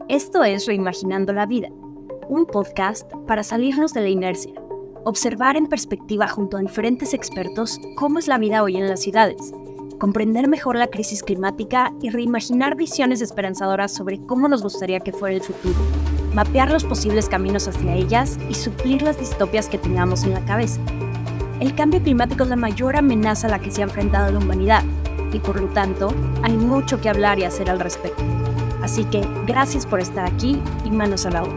Esto es Reimaginando la Vida, un podcast para salirnos de la inercia, observar en perspectiva junto a diferentes expertos cómo es la vida hoy en las ciudades, comprender mejor la crisis climática y reimaginar visiones esperanzadoras sobre cómo nos gustaría que fuera el futuro, mapear los posibles caminos hacia ellas y suplir las distopias que tengamos en la cabeza. El cambio climático es la mayor amenaza a la que se ha enfrentado la humanidad y por lo tanto hay mucho que hablar y hacer al respecto. Así que gracias por estar aquí y manos a la obra.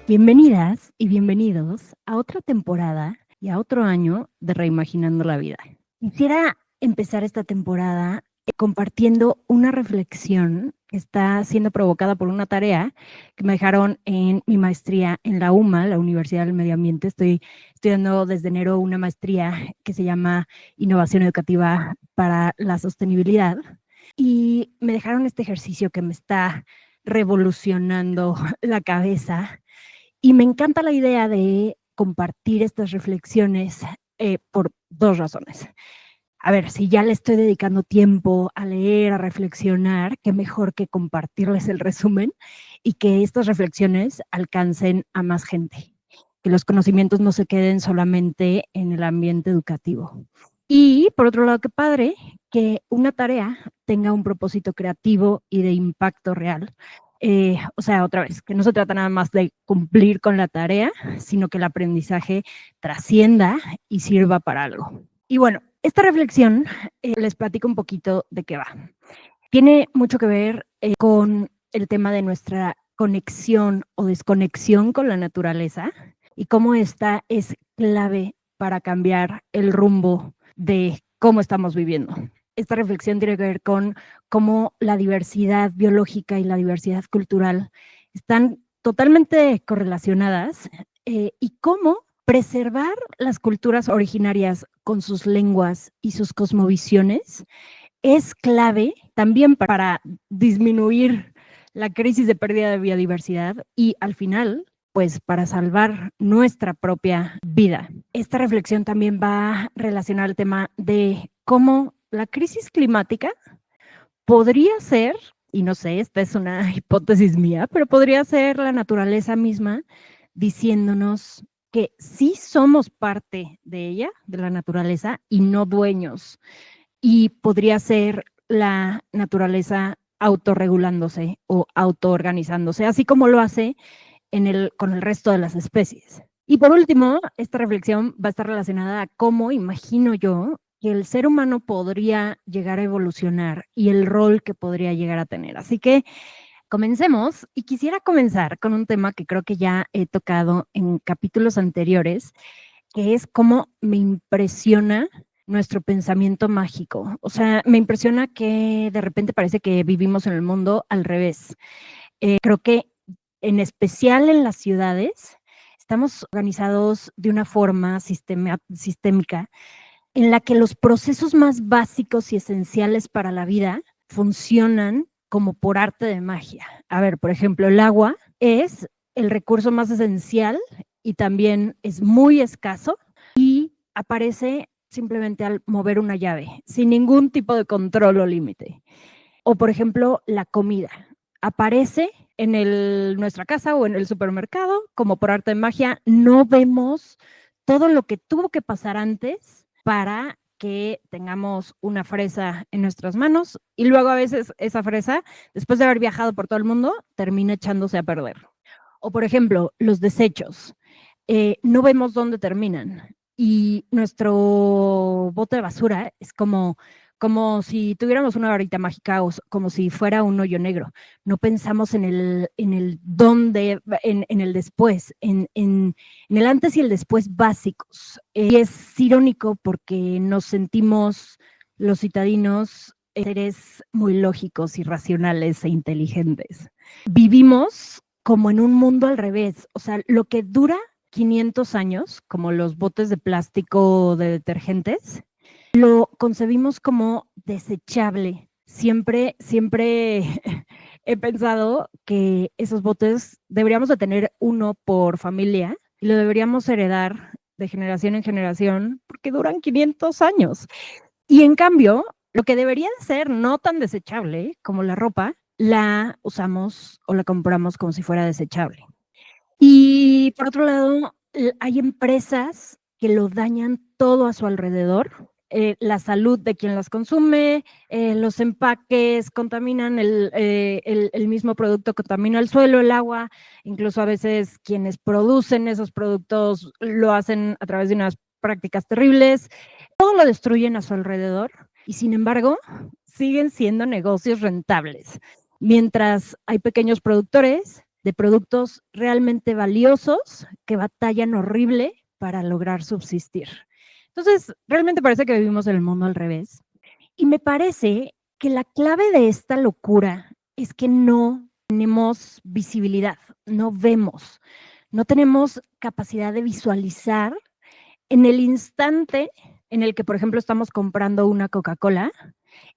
Bienvenidas y bienvenidos a otra temporada y a otro año de Reimaginando la Vida. Quisiera empezar esta temporada compartiendo una reflexión que está siendo provocada por una tarea que me dejaron en mi maestría en la UMA, la Universidad del Medio Ambiente. Estoy estudiando desde enero una maestría que se llama Innovación Educativa para la Sostenibilidad y me dejaron este ejercicio que me está revolucionando la cabeza. Y me encanta la idea de compartir estas reflexiones por dos razones. A ver, si ya le estoy dedicando tiempo a leer, a reflexionar, qué mejor que compartirles el resumen y que estas reflexiones alcancen a más gente, que los conocimientos no se queden solamente en el ambiente educativo. Y por otro lado, qué padre que una tarea tenga un propósito creativo y de impacto real. O sea, otra vez, que no se trata nada más de cumplir con la tarea, sino que el aprendizaje trascienda y sirva para algo. Y bueno, esta reflexión les platico un poquito de qué va. Tiene mucho que ver con el tema de nuestra conexión o desconexión con la naturaleza y cómo esta es clave para cambiar el rumbo de cómo estamos viviendo. Esta reflexión tiene que ver con cómo la diversidad biológica y la diversidad cultural están totalmente correlacionadas y cómo preservar las culturas originarias con sus lenguas y sus cosmovisiones es clave también para disminuir la crisis de pérdida de biodiversidad y al final, pues para salvar nuestra propia vida. Esta reflexión también va relacionada al tema de cómo la crisis climática podría ser, y no sé, esta es una hipótesis mía, pero podría ser la naturaleza misma diciéndonos que sí somos parte de ella, de la naturaleza, y no dueños. Y podría ser la naturaleza autorregulándose o autoorganizándose, así como lo hace con el resto de las especies. Y por último, esta reflexión va a estar relacionada a cómo imagino yo que el ser humano podría llegar a evolucionar y el rol que podría llegar a tener. Así que comencemos y quisiera comenzar con un tema que creo que ya he tocado en capítulos anteriores, que es cómo me impresiona nuestro pensamiento mágico. O sea, me impresiona que de repente parece que vivimos en el mundo al revés. Creo que en especial en las ciudades estamos organizados de una forma sistémica en la que los procesos más básicos y esenciales para la vida funcionan como por arte de magia. A ver, por ejemplo, el agua es el recurso más esencial y también es muy escaso y aparece simplemente al mover una llave, sin ningún tipo de control o límite. O, por ejemplo, la comida. Aparece en nuestra casa o en el supermercado como por arte de magia. No vemos todo lo que tuvo que pasar antes para que tengamos una fresa en nuestras manos y luego a veces esa fresa, después de haber viajado por todo el mundo, termina echándose a perder. O por ejemplo, los desechos. No vemos dónde terminan y nuestro bote de basura es como si tuviéramos una varita mágica o como si fuera un hoyo negro. No pensamos en el dónde, en el después, en el antes y el después básicos. Y es irónico porque nos sentimos los citadinos seres muy lógicos y racionales e inteligentes. Vivimos como en un mundo al revés. O sea, lo que dura 500 años, como los botes de plástico de detergentes, lo concebimos como desechable. Siempre he pensado que esos botes deberíamos de tener uno por familia y lo deberíamos heredar de generación en generación porque duran 500 años. Y en cambio, Lo que debería de ser no tan desechable como la ropa, la usamos o la compramos como si fuera desechable. Y por otro lado, hay empresas que lo dañan todo a su alrededor. La salud de quien las consume, los empaques contaminan el mismo producto, contamina el suelo, el agua, incluso a veces quienes producen esos productos lo hacen a través de unas prácticas terribles, todo lo destruyen a su alrededor y sin embargo siguen siendo negocios rentables. Mientras hay pequeños productores de productos realmente valiosos que batallan horrible para lograr subsistir. Entonces, realmente parece que vivimos en el mundo al revés. Y me parece que la clave de esta locura es que no tenemos visibilidad, no vemos, no tenemos capacidad de visualizar en el instante en el que, por ejemplo, estamos comprando una Coca-Cola,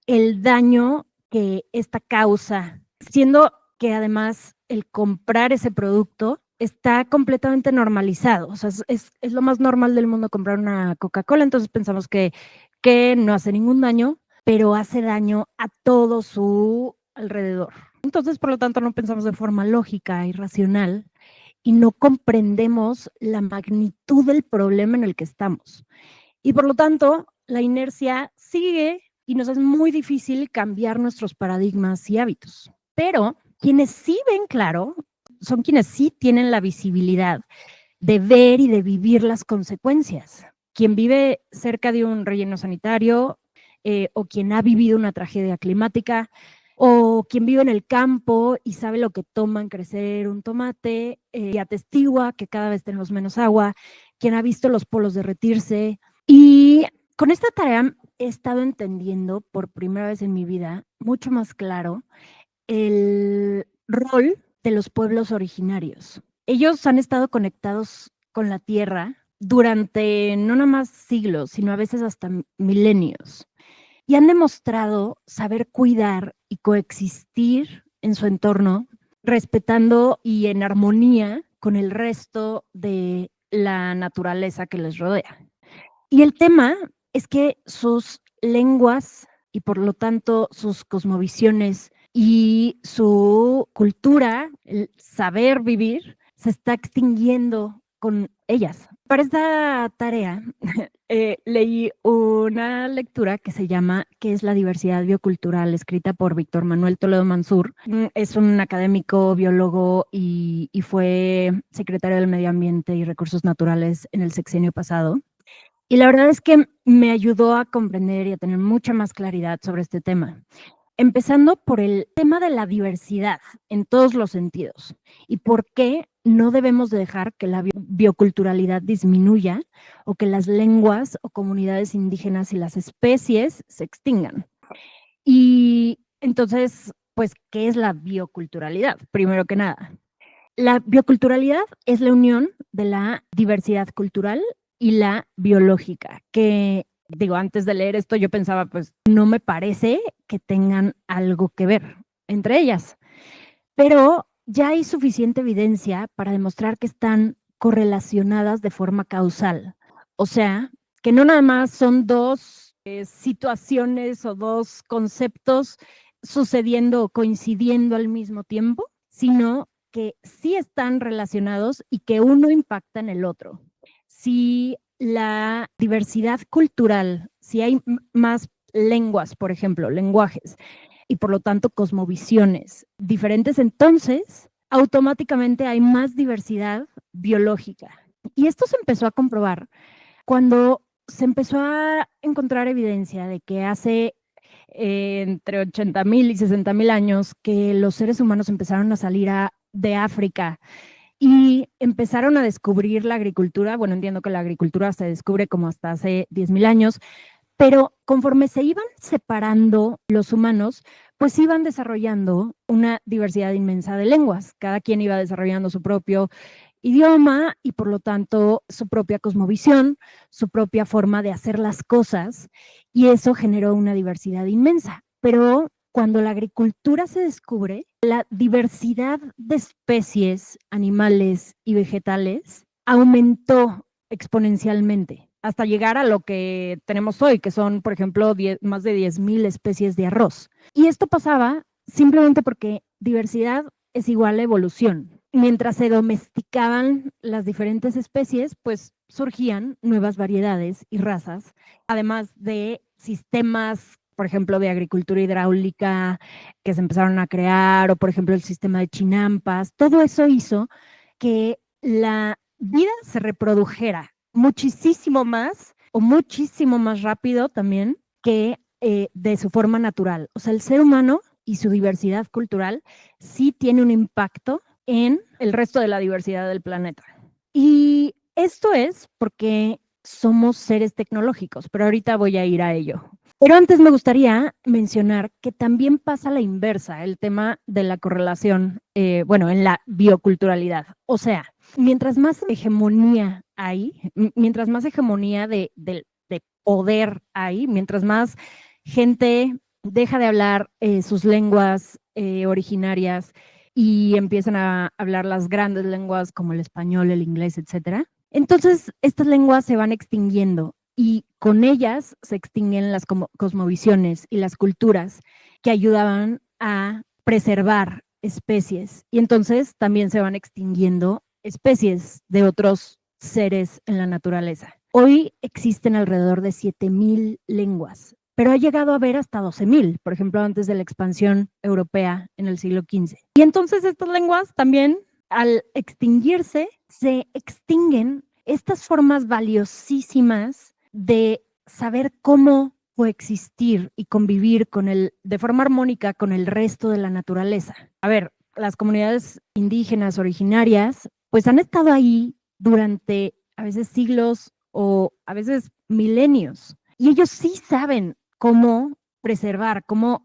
el daño que esta causa, siendo que además el comprar ese producto está completamente normalizado. O sea, es lo más normal del mundo comprar una Coca-Cola, entonces pensamos que no hace ningún daño, pero hace daño a todo su alrededor. Entonces, por lo tanto, no pensamos de forma lógica y racional y no comprendemos la magnitud del problema en el que estamos. Y por lo tanto, la inercia sigue y nos es muy difícil cambiar nuestros paradigmas y hábitos. Pero quienes sí ven claro son quienes sí tienen la visibilidad de ver y de vivir las consecuencias. Quien vive cerca de un relleno sanitario o quien ha vivido una tragedia climática o quien vive en el campo y sabe lo que toma en crecer un tomate y atestigua que cada vez tenemos menos agua, quien ha visto los polos derretirse. Y con esta tarea he estado entendiendo por primera vez en mi vida mucho más claro el rol de los pueblos originarios. Ellos han estado conectados con la tierra durante no nada más siglos, sino a veces hasta milenios. Y han demostrado saber cuidar y coexistir en su entorno, respetando y en armonía con el resto de la naturaleza que les rodea. Y el tema es que sus lenguas y por lo tanto sus cosmovisiones y su cultura, el saber vivir, se está extinguiendo con ellas. Para esta tarea leí una lectura que se llama ¿Qué es la diversidad biocultural?, escrita por Víctor Manuel Toledo Mansur. Es un académico, biólogo y fue secretario del Medio Ambiente y Recursos Naturales en el sexenio pasado. Y la verdad es que me ayudó a comprender y a tener mucha más claridad sobre este tema. Empezando por el tema de la diversidad en todos los sentidos y por qué no debemos dejar que la bioculturalidad disminuya o que las lenguas o comunidades indígenas y las especies se extingan. Y entonces, pues, ¿qué es la bioculturalidad? Primero que nada, la bioculturalidad es la unión de la diversidad cultural y la biológica, que digo, antes de leer esto yo pensaba, pues no me parece que tengan algo que ver entre ellas, pero ya hay suficiente evidencia para demostrar que están correlacionadas de forma causal. O sea, que no nada más son dos situaciones o dos conceptos sucediendo o coincidiendo al mismo tiempo, sino que sí están relacionados y que uno impacta en el otro. Si la diversidad cultural, si hay más lenguas, por ejemplo, lenguajes, y por lo tanto cosmovisiones diferentes, entonces automáticamente hay más diversidad biológica. Y esto se empezó a comprobar cuando se empezó a encontrar evidencia de que hace entre 80,000 y 60,000 años que los seres humanos empezaron a salir de África y empezaron a descubrir la agricultura. Bueno, entiendo que la agricultura se descubre como hasta hace 10,000 años, pero conforme se iban separando los humanos, pues iban desarrollando una diversidad inmensa de lenguas. Cada quien iba desarrollando su propio idioma y por lo tanto su propia cosmovisión, su propia forma de hacer las cosas, y eso generó una diversidad inmensa. Pero cuando la agricultura se descubre, la diversidad de especies, animales y vegetales aumentó exponencialmente. hasta llegar a lo que tenemos hoy, que son, por ejemplo, más de 10,000 especies de arroz. Y esto pasaba simplemente porque diversidad es igual a evolución. Mientras se domesticaban las diferentes especies, pues surgían nuevas variedades y razas, además de sistemas, por ejemplo, de agricultura hidráulica que se empezaron a crear, o por ejemplo el sistema de chinampas. Todo eso hizo que la vida se reprodujera muchísimo más o muchísimo más rápido también que de su forma natural. O sea, el ser humano y su diversidad cultural sí tiene un impacto en el resto de la diversidad del planeta. Y esto es porque somos seres tecnológicos, pero ahorita voy a ir a ello. Pero antes me gustaría mencionar que también pasa la inversa, el tema de la correlación, en la bioculturalidad. O sea, mientras más hegemonía hay, mientras más hegemonía de poder hay, mientras más gente deja de hablar sus lenguas originarias y empiezan a hablar las grandes lenguas como el español, el inglés, etcétera. Entonces, estas lenguas se van extinguiendo y con ellas se extinguen las cosmovisiones y las culturas que ayudaban a preservar especies. Y entonces también se van extinguiendo especies de otros seres en la naturaleza. Hoy existen alrededor de 7,000 lenguas, pero ha llegado a haber hasta 12,000, por ejemplo, antes de la expansión europea en el siglo XV. Y entonces estas lenguas también, al extinguirse, se extinguen estas formas valiosísimas de saber cómo coexistir y convivir de forma armónica con el resto de la naturaleza. A ver, las comunidades indígenas originarias, pues han estado ahí durante a veces siglos o a veces milenios. Y ellos sí saben cómo preservar, cómo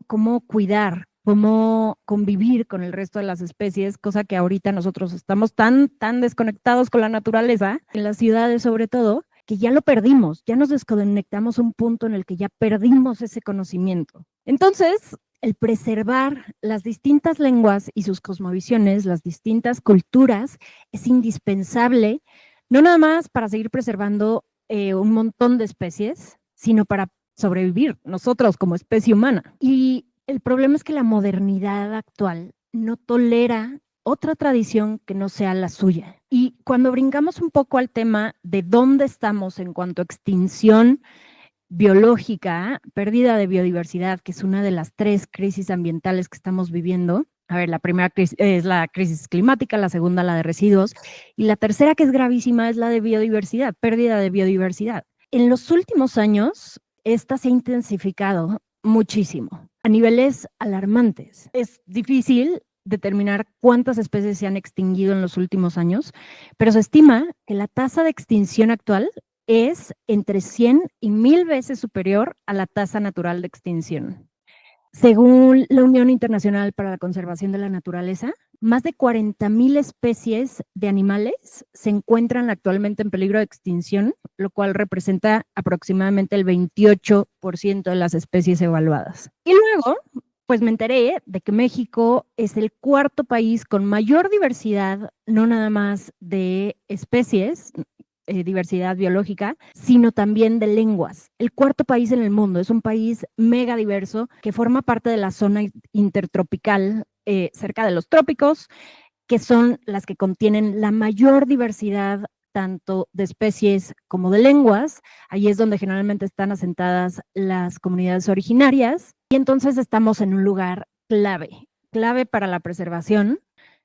cuidar, cómo convivir con el resto de las especies, cosa que ahorita nosotros estamos tan desconectados con la naturaleza, en las ciudades sobre todo, que ya lo perdimos, ya nos desconectamos a un punto en el que ya perdimos ese conocimiento. Entonces, el preservar las distintas lenguas y sus cosmovisiones, las distintas culturas, es indispensable, no nada más para seguir preservando un montón de especies, sino para sobrevivir nosotros como especie humana. Y el problema es que la modernidad actual no tolera otra tradición que no sea la suya. Y cuando brincamos un poco al tema de dónde estamos en cuanto a extinción biológica, pérdida de biodiversidad, que es una de las 3 crisis ambientales que estamos viviendo. A ver, la primera crisis es la crisis climática, la segunda la de residuos, y la tercera, que es gravísima, es la de biodiversidad, pérdida de biodiversidad. En los últimos años, esta se ha intensificado muchísimo, a niveles alarmantes. Es difícil determinar cuántas especies se han extinguido en los últimos años, pero se estima que la tasa de extinción actual es entre 100 y 1000 veces superior a la tasa natural de extinción. Según la Unión Internacional para la Conservación de la Naturaleza, más de 40,000 especies de animales se encuentran actualmente en peligro de extinción, lo cual representa aproximadamente el 28% de las especies evaluadas. Y luego, pues me enteré de que México es el 4º país con mayor diversidad, no nada más de especies, diversidad biológica, sino también de lenguas. El 4º país en el mundo, es un país mega diverso que forma parte de la zona intertropical cerca de los trópicos, que son las que contienen la mayor diversidad tanto de especies como de lenguas. Ahí es donde generalmente están asentadas las comunidades originarias, y entonces estamos en un lugar clave para la preservación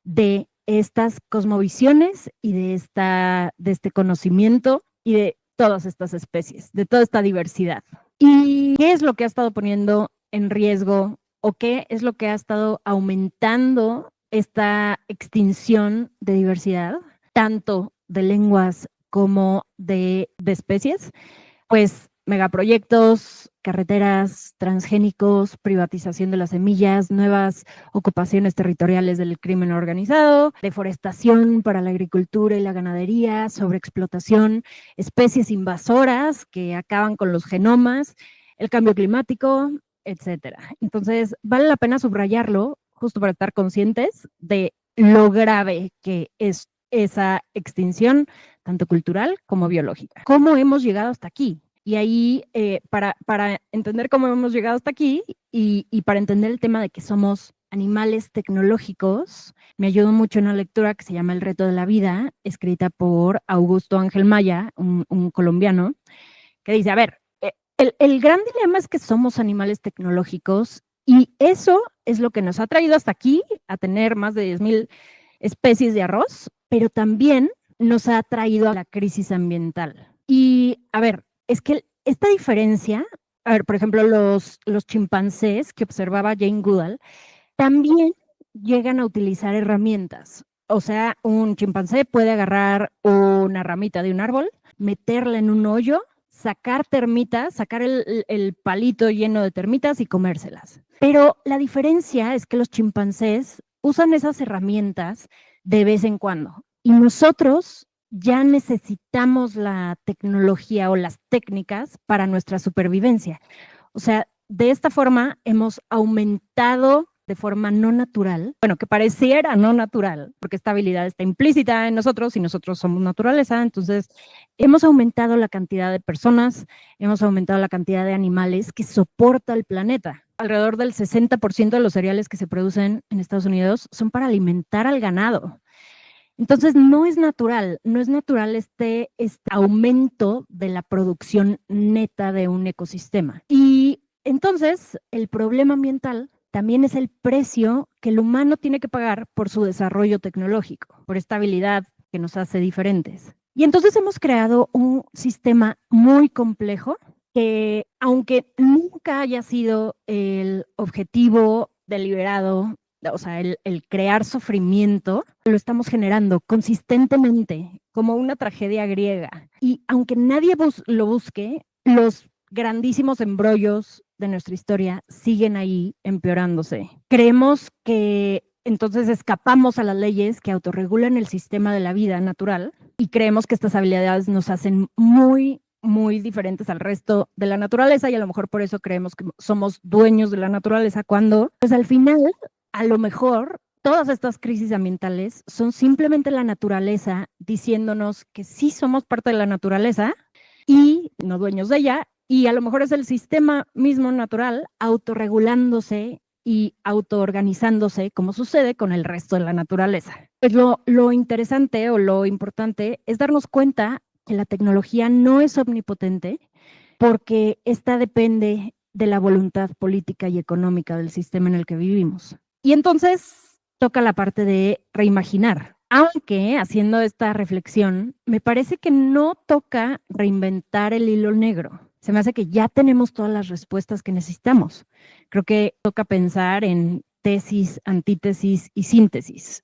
de estas cosmovisiones y de este conocimiento y de todas estas especies, de toda esta diversidad. ¿Y qué es lo que ha estado poniendo en riesgo o qué es lo que ha estado aumentando esta extinción de diversidad, tanto de lenguas como de especies? Pues megaproyectos, carreteras, transgénicos, privatización de las semillas, nuevas ocupaciones territoriales del crimen organizado, deforestación para la agricultura y la ganadería, sobreexplotación, especies invasoras que acaban con los genomas, el cambio climático, etcétera. Entonces, vale la pena subrayarlo justo para estar conscientes de lo grave que es esa extinción, tanto cultural como biológica. ¿Cómo hemos llegado hasta aquí? Y ahí, para entender cómo hemos llegado hasta aquí y para entender el tema de que somos animales tecnológicos, me ayudó mucho una lectura que se llama El reto de la vida, escrita por Augusto Ángel Maya, un colombiano, que dice, a ver, el gran dilema es que somos animales tecnológicos y eso es lo que nos ha traído hasta aquí, a tener más de 10,000 especies de arroz, pero también nos ha traído a la crisis ambiental. Y, a ver, es que esta diferencia, a ver, por ejemplo, los chimpancés que observaba Jane Goodall, también llegan a utilizar herramientas. O sea, un chimpancé puede agarrar una ramita de un árbol, meterla en un hoyo, sacar termitas, sacar el palito lleno de termitas y comérselas. Pero la diferencia es que los chimpancés usan esas herramientas de vez en cuando. Y nosotros ya necesitamos la tecnología o las técnicas para nuestra supervivencia. O sea, de esta forma hemos aumentado de forma no natural, bueno, que pareciera no natural, porque esta habilidad está implícita en nosotros y nosotros somos naturaleza, entonces hemos aumentado la cantidad de personas, hemos aumentado la cantidad de animales que soporta el planeta. Alrededor del 60% de los cereales que se producen en Estados Unidos son para alimentar al ganado. Entonces, no es natural este aumento de la producción neta de un ecosistema. Y entonces, el problema ambiental también es el precio que el humano tiene que pagar por su desarrollo tecnológico, por esta habilidad que nos hace diferentes. Y entonces hemos creado un sistema muy complejo que, aunque nunca haya sido el objetivo deliberado, o sea, el crear sufrimiento, lo estamos generando consistentemente como una tragedia griega. Y aunque nadie lo busque, los grandísimos embrollos de nuestra historia siguen ahí empeorándose. Creemos que entonces escapamos a las leyes que autorregulan el sistema de la vida natural y creemos que estas habilidades nos hacen muy diferentes al resto de la naturaleza y a lo mejor por eso creemos que somos dueños de la naturaleza cuando, pues al final, a lo mejor todas estas crisis ambientales son simplemente la naturaleza diciéndonos que sí somos parte de la naturaleza y no dueños de ella, y a lo mejor es el sistema mismo natural autorregulándose y autoorganizándose como sucede con el resto de la naturaleza. Pues lo interesante o lo importante es darnos cuenta que la tecnología no es omnipotente porque esta depende de la voluntad política y económica del sistema en el que vivimos. Y entonces toca la parte de reimaginar. Aunque haciendo esta reflexión, me parece que no toca reinventar el hilo negro. Se me hace que ya tenemos todas las respuestas que necesitamos. Creo que toca pensar en tesis, antítesis y síntesis.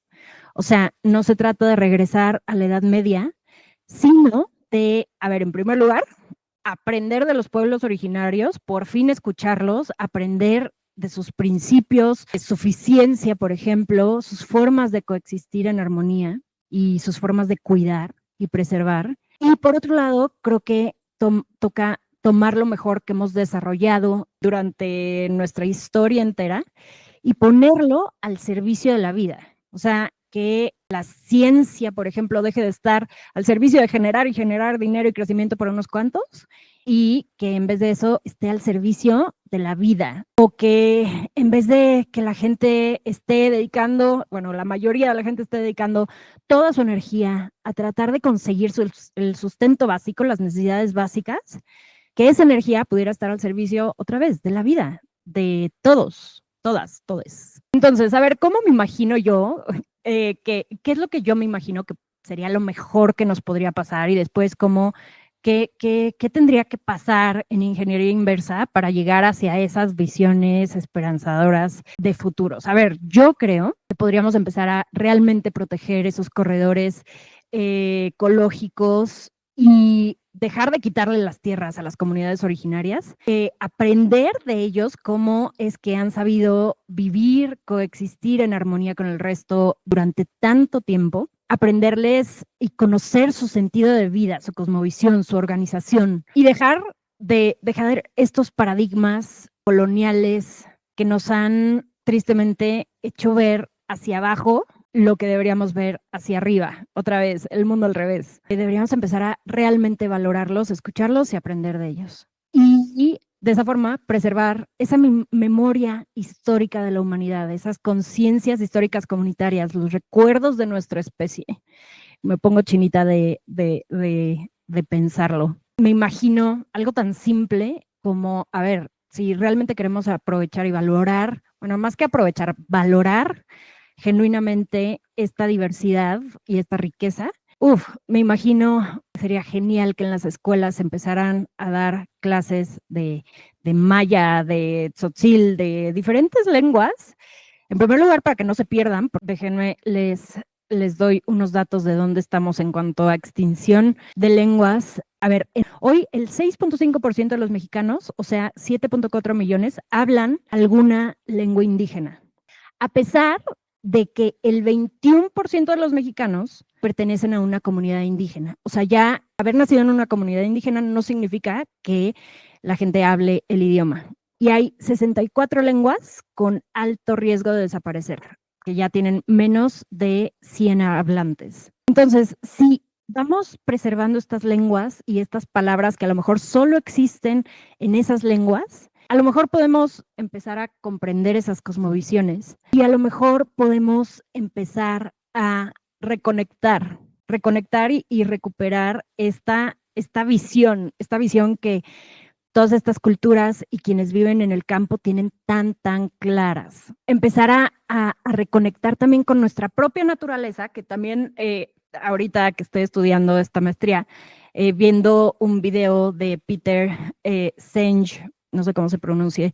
O sea, no se trata de regresar a la Edad Media, sino de, a ver, en primer lugar, aprender de los pueblos originarios, por fin escucharlos, aprender de sus principios, de suficiencia, por ejemplo, sus formas de coexistir en armonía y sus formas de cuidar y preservar. Y por otro lado, creo que toca tomar lo mejor que hemos desarrollado durante nuestra historia entera y ponerlo al servicio de la vida. O sea, que la ciencia, por ejemplo, deje de estar al servicio de generar y generar dinero y crecimiento para unos cuantos y que en vez de eso esté al servicio de la vida, o que en vez de que la gente esté dedicando, bueno, la mayoría de la gente esté dedicando toda su energía a tratar de conseguir el sustento básico, las necesidades básicas, que esa energía pudiera estar al servicio otra vez de la vida, de todos, todas, todes. Entonces, a ver, ¿cómo me imagino yo? ¿Qué es lo que yo me imagino que sería lo mejor que nos podría pasar? Y después, ¿qué tendría que pasar en ingeniería inversa para llegar hacia esas visiones esperanzadoras de futuros? A ver, yo creo que podríamos empezar a realmente proteger esos corredores ecológicos y dejar de quitarle las tierras a las comunidades originarias, aprender de ellos cómo es que han sabido vivir, coexistir en armonía con el resto durante tanto tiempo, aprenderles y conocer su sentido de vida, su cosmovisión, su organización y dejar de estos paradigmas coloniales que nos han tristemente hecho ver hacia abajo lo que deberíamos ver hacia arriba, otra vez, el mundo al revés. Deberíamos empezar a realmente valorarlos, escucharlos y aprender de ellos. Y de esa forma preservar esa memoria histórica de la humanidad, esas conciencias históricas comunitarias, los recuerdos de nuestra especie. Me pongo chinita de pensarlo. Me imagino algo tan simple como, a ver, si realmente queremos aprovechar y valorar, bueno, más que aprovechar, valorar genuinamente esta diversidad y esta riqueza. Me imagino sería genial que en las escuelas empezaran a dar clases de maya, de tzotzil, de diferentes lenguas. En primer lugar, para que no se pierdan, déjenme les doy unos datos de dónde estamos en cuanto a extinción de lenguas. A ver, hoy el 6.5% de los mexicanos, o sea, 7.4 millones, hablan alguna lengua indígena. A pesar de que el 21% de los mexicanos pertenecen a una comunidad indígena. O sea, ya haber nacido en una comunidad indígena no significa que la gente hable el idioma. Y hay 64 lenguas con alto riesgo de desaparecer, que ya tienen menos de 100 hablantes. Entonces, si vamos preservando estas lenguas y estas palabras que a lo mejor solo existen en esas lenguas, a lo mejor podemos empezar a comprender esas cosmovisiones y a lo mejor podemos empezar a reconectar y recuperar esta visión que todas estas culturas y quienes viven en el campo tienen tan claras. Empezar a reconectar también con nuestra propia naturaleza, que también ahorita que estoy estudiando esta maestría, viendo un video de Peter Senge, no sé cómo se pronuncie,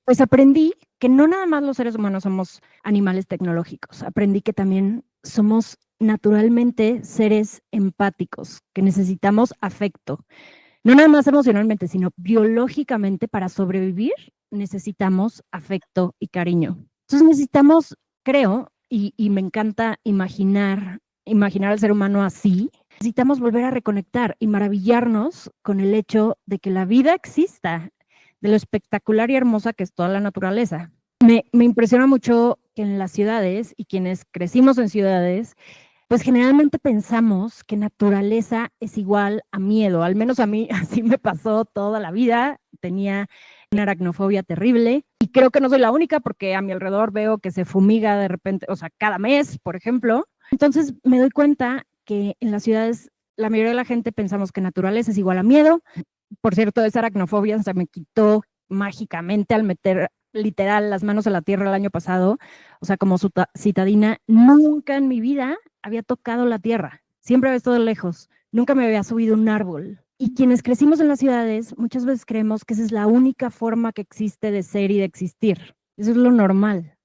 pues aprendí que no nada más los seres humanos somos animales tecnológicos, aprendí que también somos naturalmente seres empáticos, que necesitamos afecto. No nada más emocionalmente, sino biológicamente para sobrevivir necesitamos afecto y cariño. Entonces necesitamos, creo, y me encanta imaginar al ser humano así, necesitamos volver a reconectar y maravillarnos con el hecho de que la vida exista, de lo espectacular y hermosa que es toda la naturaleza. Me impresiona mucho que en las ciudades y quienes crecimos en ciudades, pues generalmente pensamos que naturaleza es igual a miedo, al menos a mí así me pasó toda la vida, tenía una aracnofobia terrible y creo que no soy la única porque a mi alrededor veo que se fumiga de repente, o sea, cada mes, por ejemplo. Entonces me doy cuenta que en las ciudades la mayoría de la gente pensamos que naturaleza es igual a miedo. Por cierto, esa aracnofobia se me quitó mágicamente al meter literal las manos a la tierra el año pasado. O sea, como citadina, nunca en mi vida había tocado la tierra. Siempre había estado lejos. Nunca me había subido un árbol. Y quienes crecimos en las ciudades, muchas veces creemos que esa es la única forma que existe de ser y de existir. Eso es lo normal.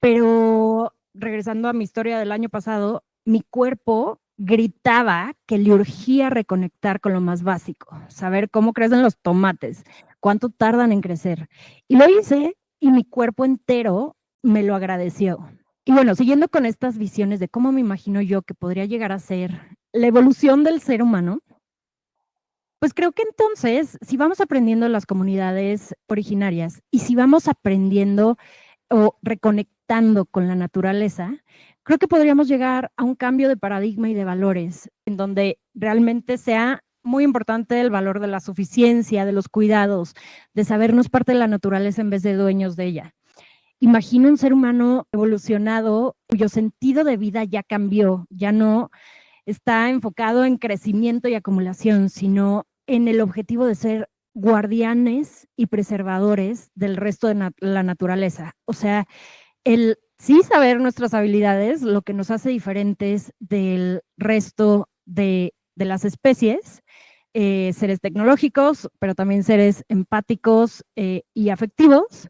Pero regresando a mi historia del año pasado, mi cuerpo gritaba que le urgía reconectar con lo más básico, saber cómo crecen los tomates, cuánto tardan en crecer. Y lo hice y mi cuerpo entero me lo agradeció. Y bueno, siguiendo con estas visiones de cómo me imagino yo que podría llegar a ser la evolución del ser humano, pues creo que entonces, si vamos aprendiendo las comunidades originarias y si vamos aprendiendo o reconectando con la naturaleza, creo que podríamos llegar a un cambio de paradigma y de valores, en donde realmente sea muy importante el valor de la suficiencia, de los cuidados, de sabernos parte de la naturaleza en vez de dueños de ella. Imagino un ser humano evolucionado cuyo sentido de vida ya cambió, ya no está enfocado en crecimiento y acumulación, sino en el objetivo de ser guardianes y preservadores del resto de la naturaleza. O sea, el sí saber nuestras habilidades, lo que nos hace diferentes del resto de las especies, seres tecnológicos, pero también seres empáticos y afectivos,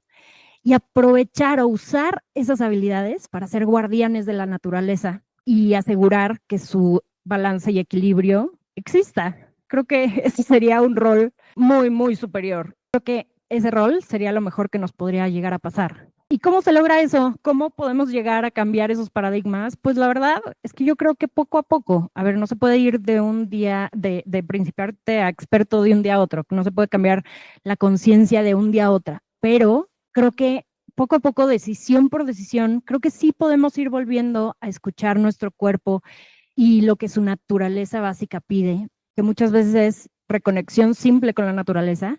y aprovechar o usar esas habilidades para ser guardianes de la naturaleza y asegurar que su balance y equilibrio exista. Creo que ese sería un rol muy superior. Creo que ese rol sería lo mejor que nos podría llegar a pasar. ¿Y cómo se logra eso? ¿Cómo podemos llegar a cambiar esos paradigmas? Pues la verdad es que yo creo que poco a poco. A ver, no se puede ir de un día, de principiante a experto de un día a otro. No se puede cambiar la conciencia de un día a otro. Pero creo que poco a poco, decisión por decisión, creo que sí podemos ir volviendo a escuchar nuestro cuerpo y lo que su naturaleza básica pide, que muchas veces es reconexión simple con la naturaleza.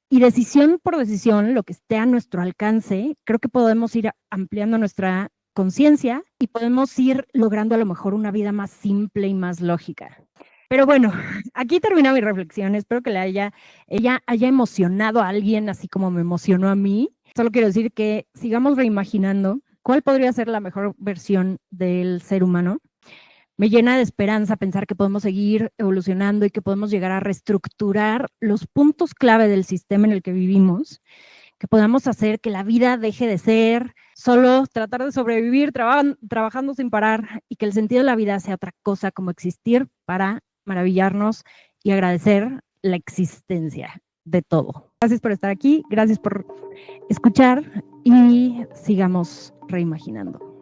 Y decisión por decisión, lo que esté a nuestro alcance, creo que podemos ir ampliando nuestra conciencia y podemos ir logrando a lo mejor una vida más simple y más lógica. Pero bueno, aquí termina mi reflexión. Espero que ella haya emocionado a alguien así como me emocionó a mí. Solo quiero decir que sigamos reimaginando cuál podría ser la mejor versión del ser humano. Me llena de esperanza pensar que podemos seguir evolucionando y que podemos llegar a reestructurar los puntos clave del sistema en el que vivimos, que podamos hacer que la vida deje de ser solo tratar de sobrevivir trabajando sin parar y que el sentido de la vida sea otra cosa, como existir para maravillarnos y agradecer la existencia de todo. Gracias por estar aquí, gracias por escuchar y sigamos reimaginando.